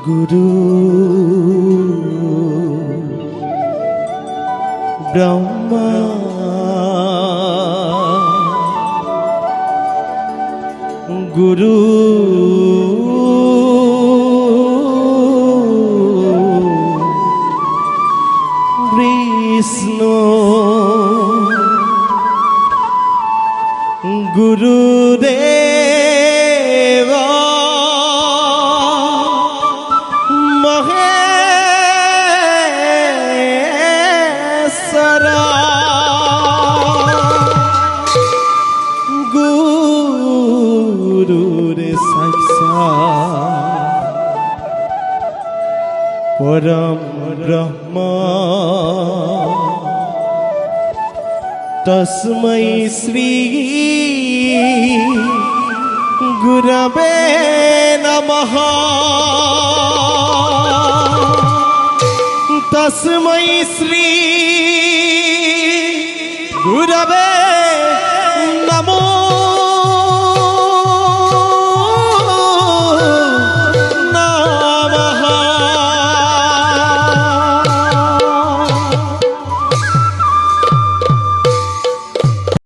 गुरु ब्रह्मा गुरु विष्णु गुरुदेव महेश्वर गुरुरे साक्षात् परम ब्रह्म तस्मै श्री गुरवे नमः तस्मै श्री गुरवे नमो